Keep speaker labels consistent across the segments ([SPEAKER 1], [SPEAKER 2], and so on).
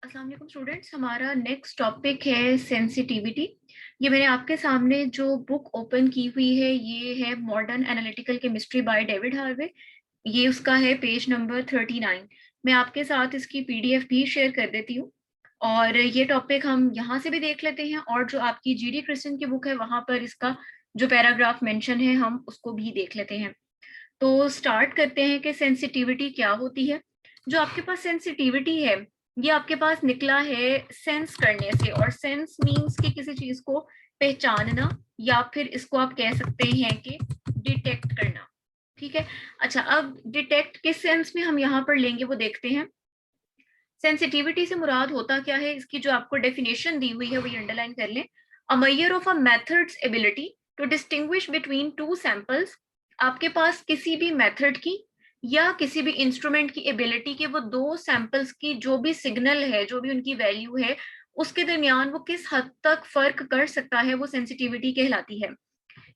[SPEAKER 1] अस्सलाम वालेकुम स्टूडेंट्स, हमारा नेक्स्ट टॉपिक है सेंसिटिविटी। ये मैंने आपके सामने जो बुक ओपन की हुई है ये है modern analytical chemistry by David Harvey. ये उसका है पेज नंबर 39। मैं आपके साथ इसकी पीडीएफ भी शेयर कर देती हूँ। और ये टॉपिक हम यहाँ से भी देख लेते हैं और जो आपकी जीडी क्रिस्टन की बुक है वहां पर इसका जो पैराग्राफ मेंशन है हम उसको भी देख लेते हैं। तो स्टार्ट करते हैं कि सेंसिटिविटी क्या होती है। जो आपके पास सेंसिटिविटी है ये आपके पास निकला है सेंस करने से, और सेंस मींस कि किसी चीज को पहचानना, या फिर इसको आप कह सकते हैं कि डिटेक्ट करना। ठीक है। अच्छा, अब डिटेक्ट किस सेंस में हम यहाँ पर लेंगे वो देखते हैं। सेंसिटिविटी से मुराद होता क्या है, इसकी जो आपको डेफिनेशन दी हुई है वो अंडरलाइन कर लें। A measure of a method's ability to distinguish between two samples. आपके पास किसी भी मेथड की या किसी भी इंस्ट्रूमेंट की एबिलिटी के वो दो सैंपल्स की जो भी सिग्नल है, जो भी उनकी वैल्यू है, उसके दरमियान वो किस हद तक फर्क कर सकता है, वो सेंसिटिविटी कहलाती है।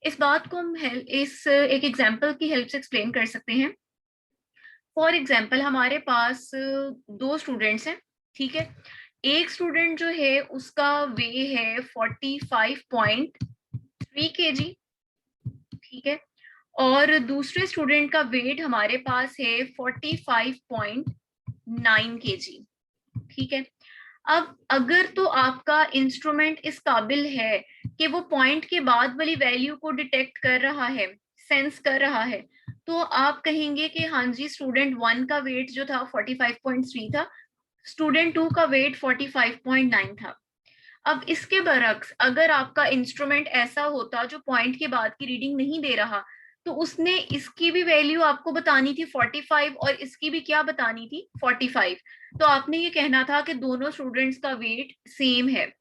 [SPEAKER 1] इस बात को हम इस एक एग्जांपल की हेल्प से एक्सप्लेन कर सकते हैं। फॉर एग्जाम्पल हमारे पास दो स्टूडेंट्स हैं। ठीक है। एक स्टूडेंट जो है उसका वे है 45.3 kg। ठीक है। और दूसरे स्टूडेंट का वेट हमारे पास है 45.9 kg। ठीक है। अब अगर तो आपका इंस्ट्रूमेंट इस काबिल है कि वो पॉइंट के बाद वाली वैल्यू को डिटेक्ट कर रहा है, सेंस कर रहा है, तो आप कहेंगे कि हाँ जी, स्टूडेंट 1 का वेट जो था 45.3 था, स्टूडेंट 2 का वेट 45.9 था। अब इसके बरक्स अगर आपका इंस्ट्रूमेंट ऐसा होता जो पॉइंट के बाद की रीडिंग नहीं दे रहा, तो उसने इसकी भी वैल्यू आपको बतानी थी 45 और इसकी भी क्या बतानी थी 45। तो आपने ये कहना था कि दोनों स्टूडेंट्स का वेट सेम है।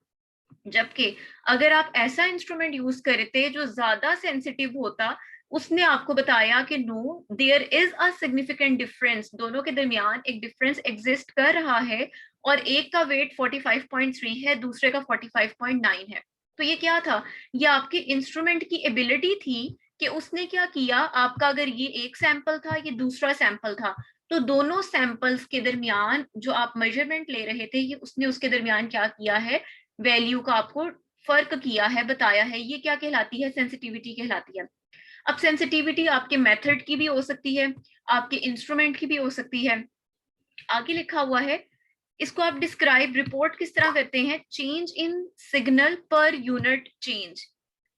[SPEAKER 1] जबकि अगर आप ऐसा इंस्ट्रूमेंट यूज करते जो ज्यादा सेंसिटिव होता, उसने आपको बताया कि no, there is a significant difference, दोनों के दरमियान एक डिफरेंस एग्जिस्ट कर रहा है, और एक का वेट 45.3 है, दूसरे का 45.9 है। तो ये क्या था? ये आपके इंस्ट्रूमेंट की एबिलिटी थी कि उसने क्या किया, आपका अगर ये एक सैंपल था, ये दूसरा सैंपल था, तो दोनों सैंपल्स के दरमियान जो आप मेजरमेंट ले रहे थे, ये उसने उसके दरमियान क्या किया है, वैल्यू का आपको फर्क किया है, बताया है। ये क्या कहलाती है? सेंसिटिविटी कहलाती है। अब सेंसिटिविटी आपके मेथड की भी हो सकती है, आपके इंस्ट्रूमेंट की भी हो सकती है। आगे लिखा हुआ है, इसको आप डिस्क्राइब रिपोर्ट किस तरह करते हैं? Change in signal per unit change.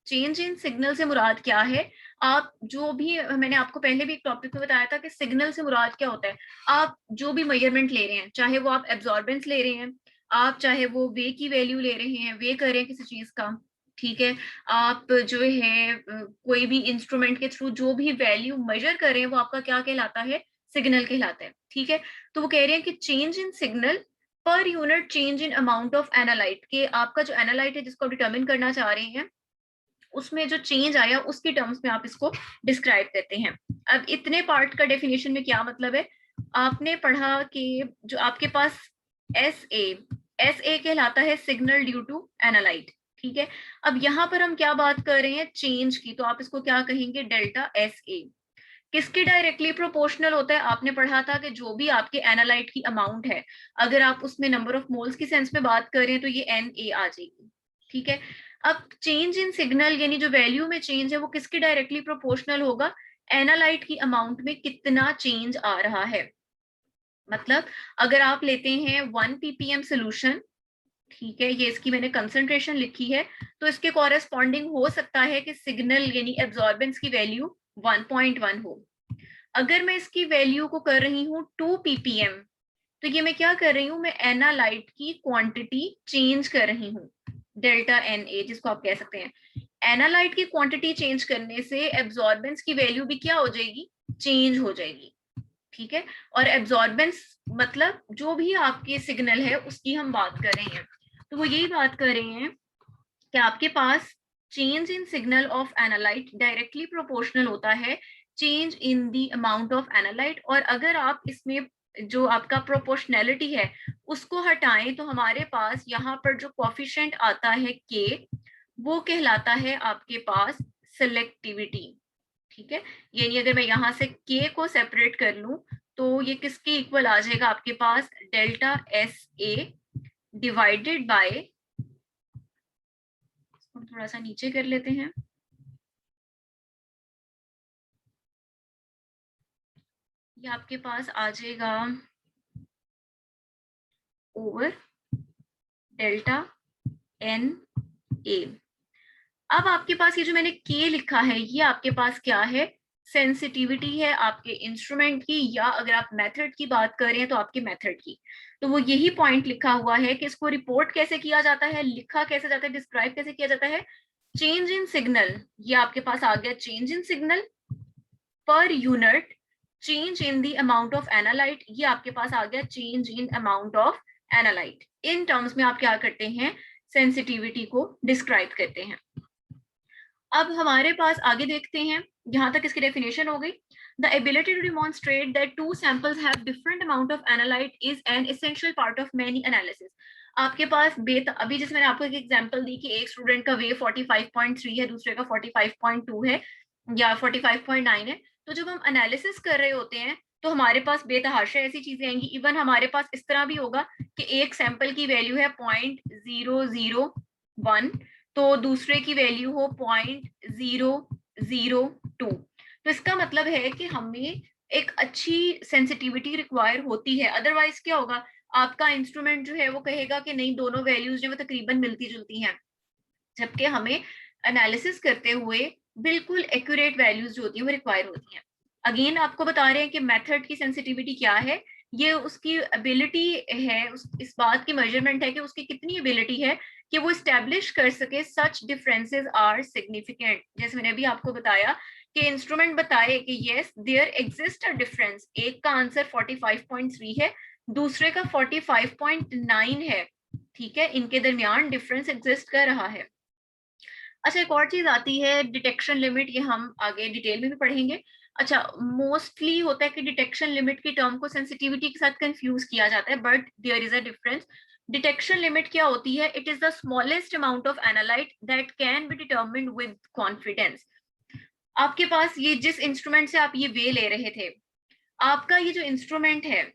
[SPEAKER 1] Change in signal से मुराद क्या है? आप जो भी, मैंने आपको पहले भी एक टॉपिक में बताया था कि सिग्नल से मुराद क्या होता है। आप जो भी मेजरमेंट ले रहे हैं, चाहे वो आप एब्जॉर्बेंस ले रहे हैं, आप चाहे वो वे की वैल्यू ले रहे हैं, वे कर रहे हैं किसी चीज का। ठीक है। आप जो है कोई भी इंस्ट्रूमेंट के थ्रू जो भी वैल्यू मेजर कर रहे हैं वो आपका क्या कहलाता है? सिग्नल कहलाता है। ठीक है। तो वो कह रहे हैं कि change in signal per unit change in amount of analyte, के आपका जो एनालाइट है जिसको डिटर्मिन करना चाह रहे हैं, उसमें जो चेंज आया उसकी टर्म्स में आप इसको डिस्क्राइब करते हैं। अब इतने पार्ट का डेफिनेशन में क्या मतलब है? आपने पढ़ा कि जो आपके पास एस ए कहलाता है सिग्नल ड्यू टू एनालाइट। ठीक है। अब यहाँ पर हम क्या बात कर रहे हैं? चेंज की। तो आप इसको क्या कहेंगे? डेल्टा एस ए। किसके डायरेक्टली प्रोपोर्शनल होता है? आपने पढ़ा था कि जो भी आपके एनालाइट की अमाउंट है, अगर आप उसमें नंबर ऑफ मोल्स की सेंस में बात कर रहे हैं तो ये एन ए आ जाएगी। ठीक है। अब चेंज इन सिग्नल यानी जो वैल्यू में चेंज है वो किसके डायरेक्टली प्रोपोर्शनल होगा? एनालाइट की अमाउंट में कितना चेंज आ रहा है। मतलब अगर आप लेते हैं 1 ppm सोल्यूशन, ठीक है, ये इसकी मैंने कंसंट्रेशन लिखी है, तो इसके कॉरेस्पॉन्डिंग हो सकता है कि सिग्नल यानी एब्जॉर्बेंस की वैल्यू 1.1 हो। अगर मैं इसकी वैल्यू को कर रही हूँ 2 ppm, तो ये मैं क्या कर रही हूँ? मैं एनालाइट की क्वांटिटी चेंज कर रही हूँ, डेल्टा एन ए जिसको आप कह सकते हैं। एनालाइट की क्वांटिटी चेंज करने से एब्जॉर्बेंस की वैल्यू भी क्या हो जाएगी? चेंज हो जाएगी। ठीक है। और एब्जॉर्बेंस मतलब जो भी आपके सिग्नल है उसकी हम बात कर रहे हैं। तो वो यही बात कर रहे हैं कि आपके पास change in signal of analyte directly proportional होता है change in the amount of analyte. और अगर आप इसमें जो आपका प्रोपोर्शनैलिटी है उसको हटाएं, तो हमारे पास यहाँ पर जो कॉफिशिएंट आता है के, वो कहलाता है आपके पास सिलेक्टिविटी। ठीक है। यानी अगर मैं यहाँ से के को सेपरेट कर लूं, तो ये किसके इक्वल आ जाएगा आपके पास? Delta S A divided by, थोड़ा सा नीचे कर लेते हैं, ये आपके पास आ जाएगा ओवर डेल्टा एन ए। अब आपके पास ये जो मैंने के लिखा है, ये आपके पास क्या है, सेंसिटिविटी है आपके इंस्ट्रूमेंट की, या अगर आप मेथड की बात कर रहे हैं तो आपके मेथड की। तो वो यही पॉइंट लिखा हुआ है कि इसको रिपोर्ट कैसे किया जाता है, लिखा कैसे जाता है, डिस्क्राइब कैसे किया जाता है। चेंज इन सिग्नल, ये आपके पास आ गया change in signal per unit, change in the amount of analyte, ये आपके पास आ गया change in amount of analyte. In terms में आप क्या करते हैं, सेंसिटिविटी को डिस्क्राइब करते हैं। अब हमारे पास आगे देखते हैं, यहां तक इसकी डेफिनेशन हो गई। The ability to demonstrate that two samples have different amount of analyte is an essential part of many analysis. आपके पास अभी जैसे मैंने आपको एक एग्जांपल दी कि एक स्टूडेंट का वेव 45.3 है, दूसरे का 45.2 है या 45.9 है, तो जब हम एनालिसिस कर रहे होते हैं तो हमारे पास बेतहाशा ऐसी चीजें आएंगी। इवन हमारे पास इस तरह भी होगा कि एक सैंपल की वैल्यू है 0.001, तो दूसरे की वैल्यू हो 0.002। तो इसका मतलब है कि हमें एक अच्छी सेंसिटिविटी रिक्वायर होती है, अदरवाइज क्या होगा, आपका इंस्ट्रूमेंट जो है वो कहेगा कि नहीं दोनों वैल्यूज जो वो तकरीबन मिलती जुलती हैं, जबकि हमें एनालिसिस करते हुए बिल्कुल एक्यूरेट वैल्यूज जो होती है वो रिक्वायर होती हैं। अगेन आपको बता रहे हैं कि मेथड की सेंसिटिविटी क्या है, ये उसकी एबिलिटी है, इस बात की मेजरमेंट है कि उसकी कितनी एबिलिटी है कि वो स्टैब्लिश कर सके सच डिफरेंसेस आर सिग्निफिकेंट। जैसे मैंने अभी आपको बताया कि इंस्ट्रूमेंट बताए कि yes there exist a difference, एक का आंसर 45.3 है, दूसरे का 45.9 है, ठीक है, इनके दरमियान डिफरेंस एग्जिस्ट कर रहा है। अच्छा, एक और चीज आती है डिटेक्शन लिमिट, ये हम आगे डिटेल में भी पढ़ेंगे। अच्छा, मोस्टली होता है कि डिटेक्शन लिमिट की टर्म को सेंसिटिविटी के साथ कंफ्यूज किया जाता है, but there is a difference. Detection limit क्या होती है, it is the smallest amount of analyte that can be determined with confidence. आपके पास ये जिस इंस्ट्रूमेंट से आप ये वे ले रहे थे, आपका ये जो इंस्ट्रूमेंट है,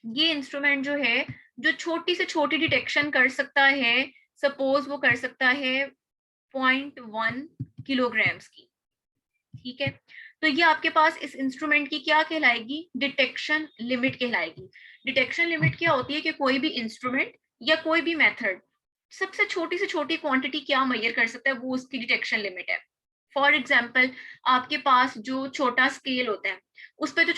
[SPEAKER 1] ये इंस्ट्रूमेंट जो है जो छोटी से छोटी डिटेक्शन कर सकता है, सपोज वो कर सकता है 0.1 किलोग्राम्स की, ठीक है। तो ये आपके पास इस इंस्ट्रूमेंट की क्या कहलाएगी, डिटेक्शन लिमिट कहलाएगी। डिटेक्शन लिमिट क्या होती है कि कोई भी इंस्ट्रूमेंट या कोई भी मेथड सबसे छोटी से छोटी क्वांटिटी क्या मेजर कर सकता है, वो उसकी डिटेक्शन लिमिट है। फॉर एग्जाम्पल, आपके पास जो छोटा स्केल होता है उस पर जो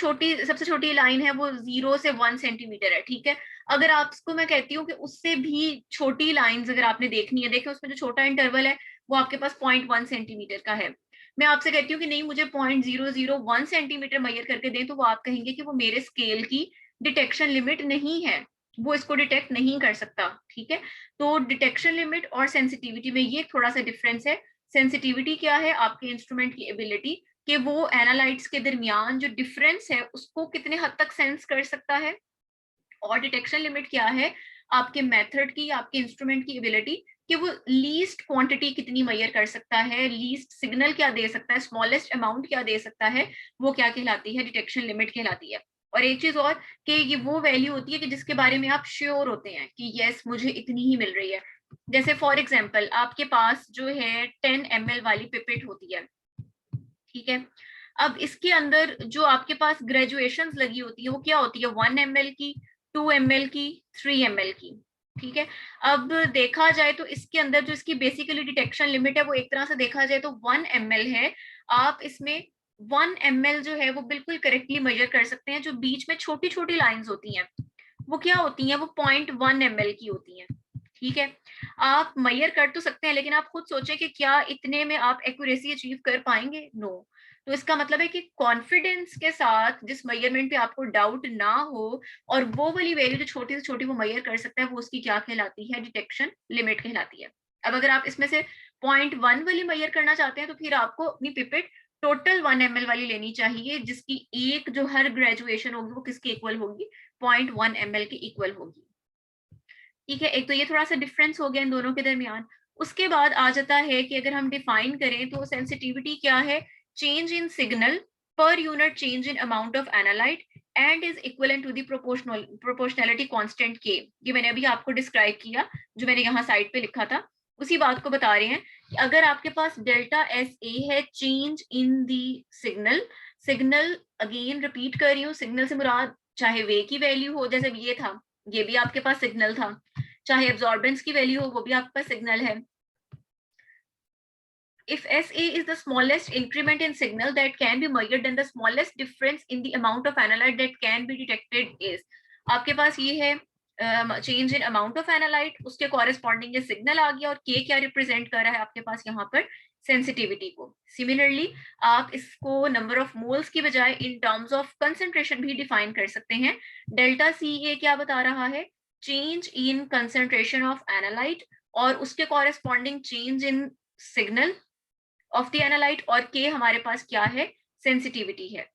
[SPEAKER 1] सबसे छोटी लाइन है वो 0 से 1 सेंटीमीटर है, ठीक है। अगर आपको मैं कहती हूँ कि उससे भी छोटी लाइंस अगर आपने देखनी है, देखें उसमें जो छोटा इंटरवल है वो आपके पास 0.1 सेंटीमीटर का है, मैं आपसे कहती हूँ कि नहीं मुझे 0.001 सेंटीमीटर मेजर करके दें, तो वो आप कहेंगे कि वो मेरे स्केल की डिटेक्शन लिमिट नहीं है, वो इसको डिटेक्ट नहीं कर सकता, ठीक है। तो डिटेक्शन लिमिट और सेंसिटिविटी में ये थोड़ा सा डिफरेंस है। सेंसिटिविटी क्या है, आपके इंस्ट्रूमेंट की एबिलिटी कि वो एनालाइट्स के दरमियान जो डिफरेंस है उसको कितने हद तक सेंस कर सकता है, और डिटेक्शन लिमिट क्या है, आपके मेथड की, आपके इंस्ट्रूमेंट की एबिलिटी कि वो लीस्ट क्वांटिटी कितनी मेजर कर सकता है, लीस्ट सिग्नल क्या दे सकता है, स्मॉलेस्ट अमाउंट क्या दे सकता है, वो क्या कहलाती है, डिटेक्शन लिमिट कहलाती है। और एक चीज और कि ये वो वैल्यू होती है कि जिसके बारे में आप श्योर होते हैं कि यस मुझे इतनी ही मिल रही है। जैसे फॉर एग्जाम्पल आपके पास जो है 10 ml वाली पिपेट होती है, ठीक है। अब इसके अंदर जो आपके पास ग्रेजुएशन लगी होती है वो क्या होती है, 1 ml की, 2 ml की, 3 ml की, ठीक है। अब देखा जाए तो इसके अंदर जो इसकी बेसिकली डिटेक्शन लिमिट है वो एक तरह से देखा जाए तो 1 ml है। आप इसमें 1 ml जो है वो बिल्कुल करेक्टली मेजर कर सकते हैं। जो बीच में छोटी छोटी लाइंस होती हैं वो क्या होती हैं, वो 0.1 ml की होती हैं, ठीक है। आप मेजर कर तो सकते हैं, लेकिन आप खुद सोचें कि क्या इतने में आप एक्यूरेसी अचीव कर पाएंगे, नो। तो इसका मतलब है कि कॉन्फिडेंस के साथ जिस मेजरमेंट पे आपको डाउट ना हो, और वो वाली वैल्यू जो छोटी से छोटी वो मेजर कर सकता है, वो उसकी क्या कहलाती है, डिटेक्शन लिमिट कहलाती है। अब अगर आप इसमें से 0.1 वाली मेजर करना चाहते हैं तो फिर आपको अपनी पिपेट टोटल 1 ml वाली लेनी चाहिए, जिसकी एक जो हर ग्रेजुएशन होगी वो किसके इक्वल होगी, 0.1 ml के इक्वल होगी, ठीक है। एक तो ये थोड़ा सा डिफरेंस हो गया इन दोनों के दरमियान। उसके बाद आ जाता है कि अगर हम डिफाइन करें तो सेंसिटिविटी क्या है, change in signal per unit change in amount of analyte and is equivalent to the proportionality constant K। ये मैंने अभी आपको डिस्क्राइब किया, जो मैंने यहाँ साइड पे लिखा था, उसी बात को बता रहे हैं कि अगर आपके पास डेल्टा एस ए है, चेंज इन दी सिग्नल अगेन रिपीट कर रही हूँ, सिग्नल से मुराद चाहे वे की वैल्यू हो, जैसे ये था, ये भी आपके पास सिग्नल था, चाहे एब्जॉर्बेंस की वैल्यू हो, वो भी आपके पास सिग्नल है। If SA is the smallest increment in signal that can be measured, then the smallest difference in the amount of analyte that can be detected is, आपके पास ये है change in amount of analyte, उसके corresponding ये signal आ गया, और के क्या रिप्रेजेंट कर रहा है आपके पास यहाँ पर, सेंसिटिविटी को। सिमिलरली आप इसको नंबर ऑफ मोल्स की बजाय इन टर्म्स ऑफ कंसंट्रेशन भी डिफाइन कर सकते हैं। डेल्टा सी ए क्या बता रहा है, change in concentration of analyte, और उसके corresponding change in signal of the analyte, और के हमारे पास क्या है, सेंसिटिविटी है।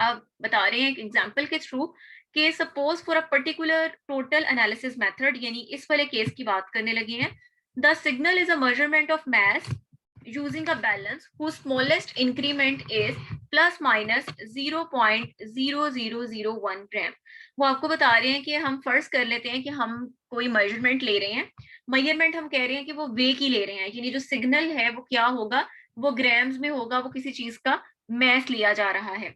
[SPEAKER 1] अब बता रहे हैं एक एग्जांपल के थ्रू कि suppose for a particular total analysis method, यानी इस वाले केस की बात करने लगे हैं, the signal is a measurement of mass using a balance whose smallest increment is plus minus 0.0001 ग्राम। वो आपको बता रहे हैं कि हम फर्ज कर लेते हैं कि हम कोई मेजरमेंट ले रहे हैं, मेजरमेंट हम कह रहे हैं कि वो वे की ले रहे हैं, यानी जो सिग्नल है वो क्या होगा, वो ग्राम्स में होगा, वो किसी चीज का मैस लिया जा रहा है।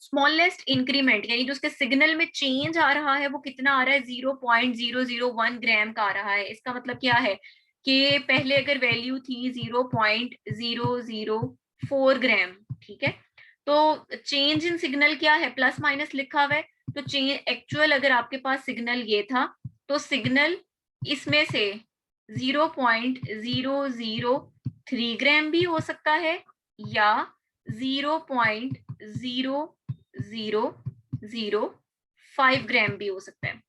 [SPEAKER 1] स्मॉलेस्ट इंक्रीमेंट यानी जो उसके सिग्नल में चेंज आ रहा है वो कितना आ रहा है, 0.001 ग्राम का आ रहा है। इसका मतलब क्या है कि पहले अगर वैल्यू थी 0.004 ग्राम, ठीक है, तो चेंज इन सिग्नल क्या है, प्लस माइनस लिखा हुआ है, तो चेंज एक्चुअल अगर आपके पास सिग्नल ये था, तो सिग्नल इसमें से 0.003 ग्राम भी हो सकता है या 0.0005 ग्राम भी हो सकता है,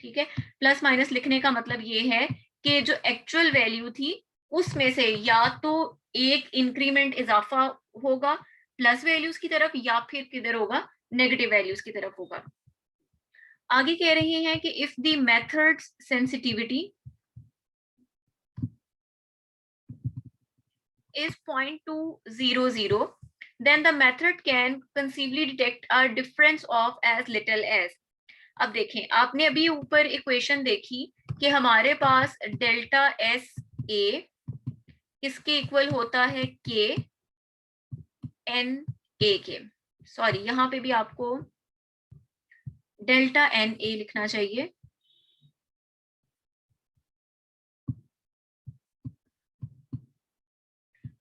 [SPEAKER 1] ठीक है। प्लस माइनस लिखने का मतलब ये है कि जो एक्चुअल वैल्यू थी उसमें से या तो एक इंक्रीमेंट इजाफा होगा प्लस वैल्यूज की तरफ, या फिर किधर होगा, नेगेटिव वैल्यूज की तरफ होगा। आगे कह रहे हैं कि if the method sensitivity is 0.200, then the method can conceivably detect a difference of as little as। अब देखें, आपने अभी ऊपर इक्वेशन देखी कि हमारे पास डेल्टा एस ए किसके इक्वल होता है, के एन ए के, सॉरी यहाँ पे भी आपको डेल्टा एन ए लिखना चाहिए।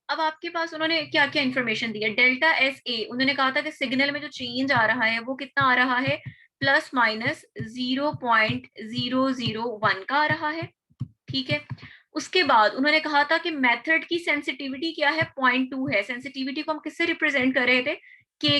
[SPEAKER 1] अब आपके पास उन्होंने क्या क्या इंफॉर्मेशन दी है, डेल्टा एस ए, उन्होंने कहा था कि सिग्नल में जो चेंज आ रहा है वो कितना आ रहा है, प्लस माइनस 0.001 का आ रहा है, ठीक है। उसके बाद उन्होंने कहा था कि मेथड की सेंसिटिविटी क्या है, 0.2 है। सेंसिटिविटी को हम किससे रिप्रेजेंट कर रहे थे,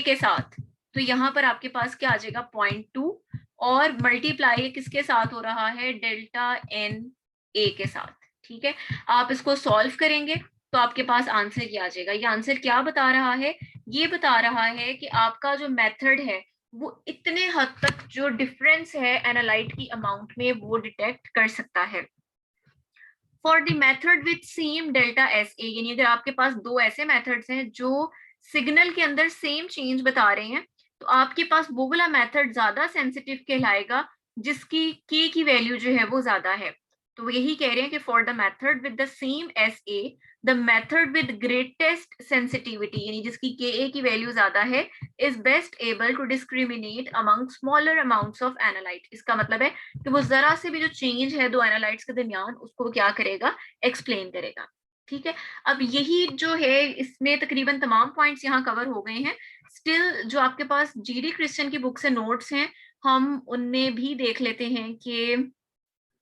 [SPEAKER 1] के साथ, तो यहाँ पर आपके पास क्या आ जाएगा, 0.2, और मल्टीप्लाई किसके साथ हो रहा है, डेल्टा एन ए के साथ, ठीक है। आप इसको सॉल्व करेंगे तो आपके पास आंसर ये आ जाएगा। ये आंसर क्या बता रहा है, ये बता रहा है कि आपका जो मेथड है वो इतने हद तक जो डिफरेंस है एनालाइट की अमाउंट में वो डिटेक्ट कर सकता है। For the method with same delta S ए, यानी अगर आपके पास दो ऐसे मेथड्स हैं जो सिग्नल के अंदर सेम चेंज बता रहे हैं, तो आपके पास वो वाला मेथड ज्यादा सेंसिटिव कहलाएगा जिसकी के की वैल्यू जो है वो ज्यादा है। तो वो यही कह रहे हैं कि for the method with the same S A, the method with greatest sensitivity, यानी जिसकी के ए की वैल्यू ज्यादा है, is best able to discriminate among smaller amounts of analyte. इसका मतलब है कि वो जरा से भी जो चेंज है दो एनालाइट्स के दरमियान उसको क्या करेगा, एक्सप्लेन करेगा, ठीक है। अब यही जो है इसमें तकरीबन तमाम पॉइंट्स यहाँ कवर हो गए हैं। स्टिल जो आपके पास जीडी क्रिश्चियन की बुक से नोट्स हैं, हम उनमें भी देख लेते हैं कि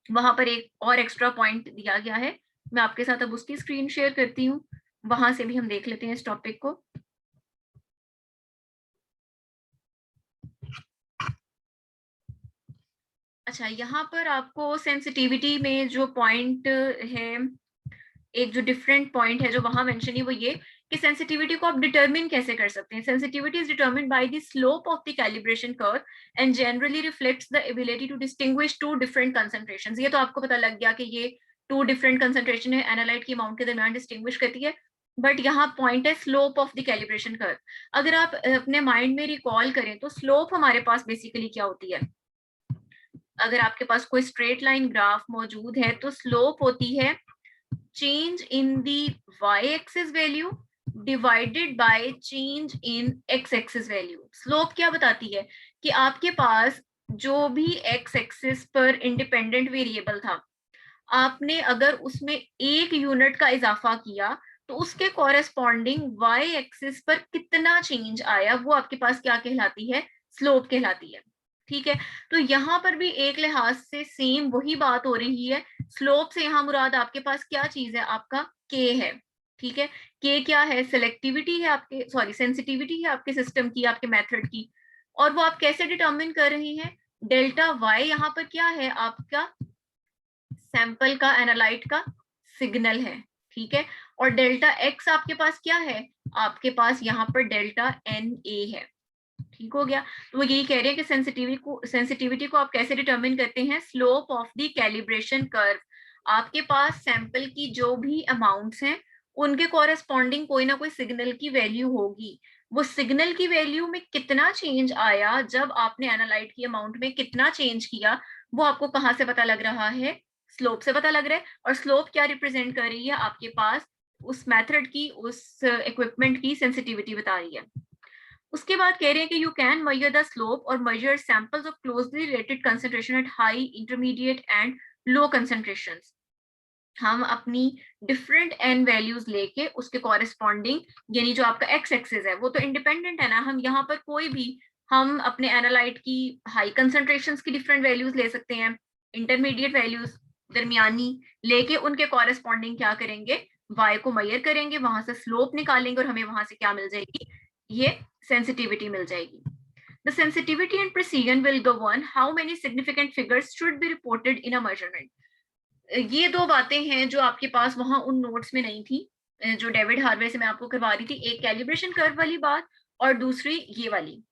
[SPEAKER 1] वहां पर एक और एक्स्ट्रा पॉइंट दिया गया है। मैं आपके साथ अब उसकी स्क्रीन शेयर करती हूँ, वहां से भी हम देख लेते हैं इस टॉपिक को। अच्छा, यहाँ पर आपको सेंसिटिविटी में जो पॉइंट है, एक जो डिफरेंट पॉइंट है जो वहां मेंशन है वो ये कि सेंसिटिविटी को आप डिटरमिन कैसे कर सकते हैं। Sensitivity is determined by the slope of the calibration curve and generally reflects the ability to distinguish two different concentrations. ये तो आपको पता लग गया कि ये टू डिफरेंट कंसंट्रेशन है एनालाइट की अमाउंट के दरमियान डिस्टिंग्विश करती है। बट यहाँ पॉइंट है slope of the calibration curve. अगर आप अपने माइंड में रिकॉल करें तो स्लोप हमारे पास बेसिकली क्या होती है, अगर आपके पास कोई स्ट्रेट लाइन ग्राफ मौजूद है तो स्लोप होती है change in the y axis value divided by change in x axis value. Slope क्या बताती है कि आपके पास जो भी x एक्सिस पर इंडिपेंडेंट वेरिएबल था, आपने अगर उसमें 1 यूनिट का इजाफा किया तो उसके कॉरेस्पॉन्डिंग y एक्सिस पर कितना चेंज आया, वो आपके पास क्या कहलाती है, स्लोप कहलाती है। ठीक है, तो यहाँ पर भी एक लिहाज से सेम वही बात हो रही है। स्लोप से यहाँ मुराद आपके पास क्या चीज है, आपका k है। ठीक है, k क्या है, सिलेक्टिविटी है आपके, सॉरी सेंसिटिविटी है आपके सिस्टम की, आपके मेथड की। और वो आप कैसे डिटर्मिन कर रही हैं, डेल्टा y यहाँ पर क्या है, आपका सैंपल का, एनालाइट का सिग्नल है। ठीक है, और डेल्टा एक्स आपके पास क्या है, आपके पास यहाँ पर डेल्टा एन ए है। ठीक हो गया, तो वो यही कह रहे हैं कि सेंसिटिविटी को आप कैसे डिटरमिन करते हैं, slope of the calibration curve. आपके पास सैंपल की जो भी अमाउंट्स हैं उनके कॉरेस्पॉन्डिंग कोई ना कोई सिग्नल की वैल्यू होगी। वो सिग्नल की वैल्यू में कितना चेंज आया, जब आपने एनालाइट की अमाउंट में कितना चेंज किया, वो आपको कहाँ से पता लग रहा है, स्लोप से पता लग रहा है। और स्लोप क्या रिप्रेजेंट कर रही है, आपके पास उस मेथड की, उस इक्विपमेंट की सेंसिटिविटी बता रही है। उसके बाद कह रहे हैं कि you can measure the slope और measure samples of closely related concentration at high, intermediate and low concentrations. हम अपनी डिफरेंट एन वैल्यूज लेके उसके कॉरेस्पॉन्डिंग, यानी जो आपका एक्स एक्सिस है वो तो इंडिपेंडेंट है ना, हम यहाँ पर कोई भी, हम अपने एनालाइट की हाई कंसंट्रेशन की डिफरेंट वैल्यूज ले सकते हैं, इंटरमीडिएट वैल्यूज दरमियानी लेके उनके कॉरेस्पॉन्डिंग क्या करेंगे, y को मेजर करेंगे, वहां से स्लोप निकालेंगे और हमें वहां से क्या मिल जाएगी, ये सेंसिटिविटी मिल जाएगी। The sensitivity and precision will govern how many significant figures should be reported in a measurement. ये दो बातें हैं जो आपके पास वहां उन नोट्स में नहीं थी, जो डेविड हार्वे से मैं आपको करवा रही थी, एक कैलिब्रेशन कर्व वाली बात और दूसरी ये वाली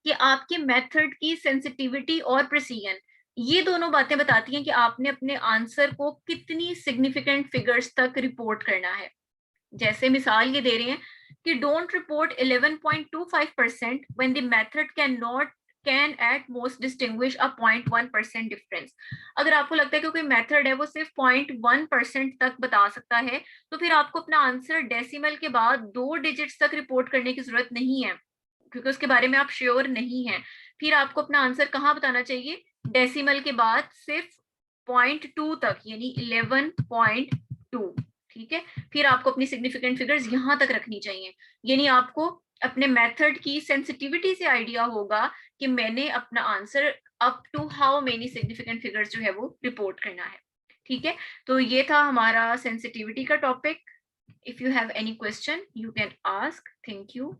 [SPEAKER 1] कि आपके मेथड की सेंसिटिविटी और प्रिसीजन, ये दोनों बातें बताती हैं कि आपने अपने आंसर को कितनी सिग्निफिकेंट फिगर्स तक रिपोर्ट करना है। जैसे मिसाल ये दे रहे हैं कि don't report 11.25% when the method can at most distinguish a 0.1% difference. अगर आपको लगता है कि कोई मेथड है वो सिर्फ 0.1% तक बता सकता है, तो फिर आपको अपना आंसर डेसिमल के बाद 2 डिजिट्स तक रिपोर्ट करने की जरूरत नहीं है, क्योंकि उसके बारे में आप श्योर नहीं है। फिर आपको अपना आंसर कहाँ बताना चाहिए, डेसिमल के बाद सिर्फ 0.2 तक, यानी 11.2। ठीक है, फिर आपको अपनी सिग्निफिकेंट फिगर्स यहां तक रखनी चाहिए, यानी आपको अपने मेथड की सेंसिटिविटी से आइडिया होगा कि मैंने अपना answer up to how many significant figures जो है वो रिपोर्ट करना है। ठीक है, तो ये था हमारा सेंसिटिविटी का topic. If you have any question you can ask. Thank you.